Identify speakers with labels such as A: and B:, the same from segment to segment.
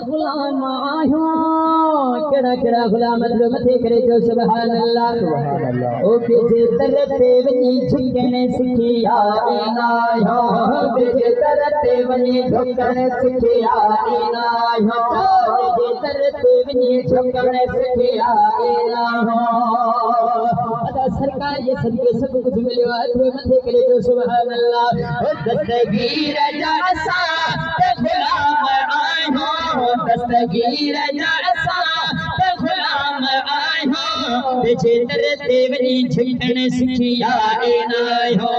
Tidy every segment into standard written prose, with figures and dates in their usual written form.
A: गुलाम आयो केड़ा केड़ा गुलाम मतलब मथे करे जो सुभान अल्लाह ओ बेजे तरते वनी झुकने सिखिया इनायो बेजे तरते वनी झुकने सिखिया इनायो बेजे तरते वनी झुकने सिखिया इनायो अदा सरकार ये सब कुछ मिलियो अथवा मथे करे जो सुभान अल्लाह ओ दस्तगीर जासा ते गुलाम आयो दस्तगीर जासा ते गुलाम आयो बेजे तरते वनी झुकने सिखिया इनायो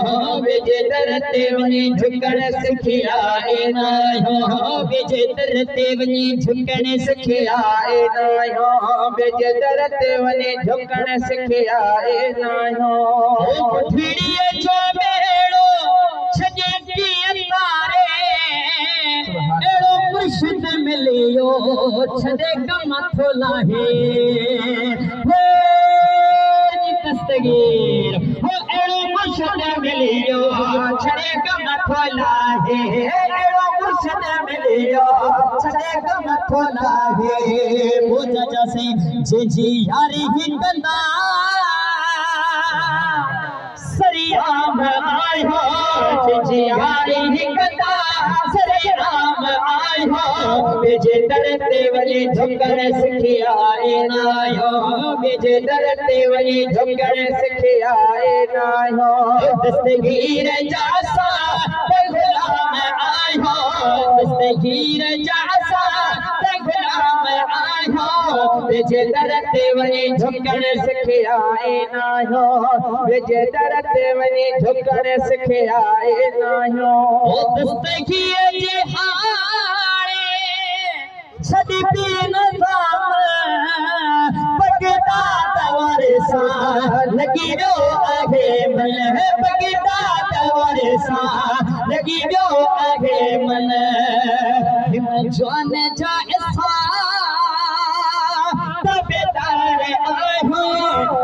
A: बेजे तरते वनी झुकने सिखिया इनायो बेजे तरते वनी झुकने सिखिया इनायो बेजे तरते वनी झुकने सिखिया इनायो ठिड़िए जो बेड़ो छजे की तारे एड़ो मुर्शिद मिलियो छदे कम थोलाहे हो दस्तगीर हो एड़ो मुर्शिद मिलियो छदे कम थोलाहे एड़ो मुर्शिद मिलियो छदे कम थोलाहे पूजा जैसे जी यारी हिंदा सरियाम आयो जियारी हिकता सरियाम आयो बेजे तरते वनी झुकने सिखिया इनायो बेजे तरते वनी झुकने सिखिया इनायो दस्तगीर जासा ते गुलाम आयो दस्तगीर जासा ते गुलाम आयो बेजे तरते वनी झुकने सिखिया इनायो बेजे तरते वनी झुकने सिखिया इनायो दस्तगीर जे हारे छदी पीन साम बगदा तवर सा लगी रो आगे मन बगदा तवर सा लगी रो आगे मन जवान जा इसा तबेदार आयो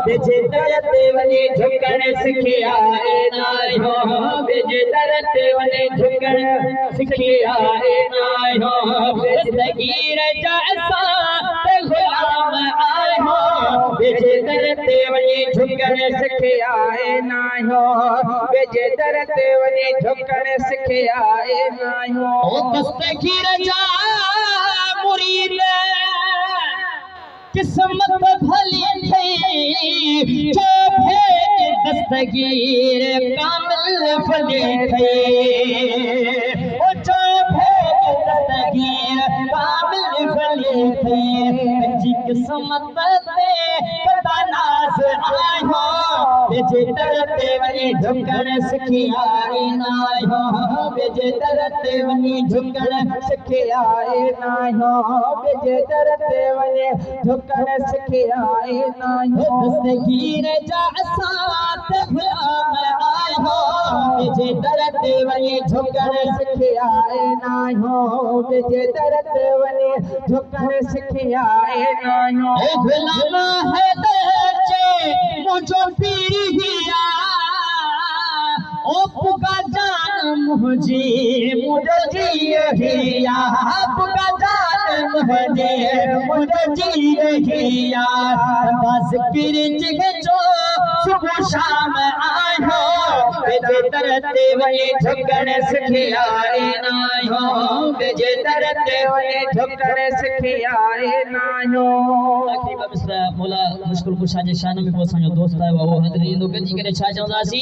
A: बेजे तरते वनी झुकने सिखिया इनायो बेजे तरते वनी झुकने सिखिया इनायो दस्तगीर जासा ते गुलाम आयो बेजे तरते वनी झुकने सिखिया इनायो बेजे तरते वनी झुकने सिखिया इनायो दस्तगीर जा मुरीद किस्मत भली थी जो भेद दस्तगीर कामिल फली थी ओ जो भेद दस्तगीर कामिल फली थी जी किस्मत ते पता नास आयो बेजे तरते वनी झुकने सिखिया इनायो बेजे तरते वनी झुकने सिखिया इनायो बेजे तरते वनी झुकने सिखिया इनायो दस्तगीर जासा ते गुलाम आयो बेजे तरते वनी झुकने सिखिया इनायो बेजे तरते वनी झुकने सिखिया इनायो गुलाम है दर्जे मुझो पीरी हिया ओ पुका जान मुझे जी हिया पुका जान मुझे जी हिया बस किरज जो सुबह शाम आयो बेजे तरते वनी झुकने सिखिया इनायो बेजे तरते वनी झुकने सिखिया इनायो आखिरी मिसरा मौला मुश्किल कुशा जे शान में बहुत साजो दोस्त है वो हजरीन दो गंजी करे छा चवंदासी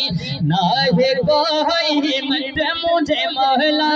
A: ना है कोई मत मुझे महला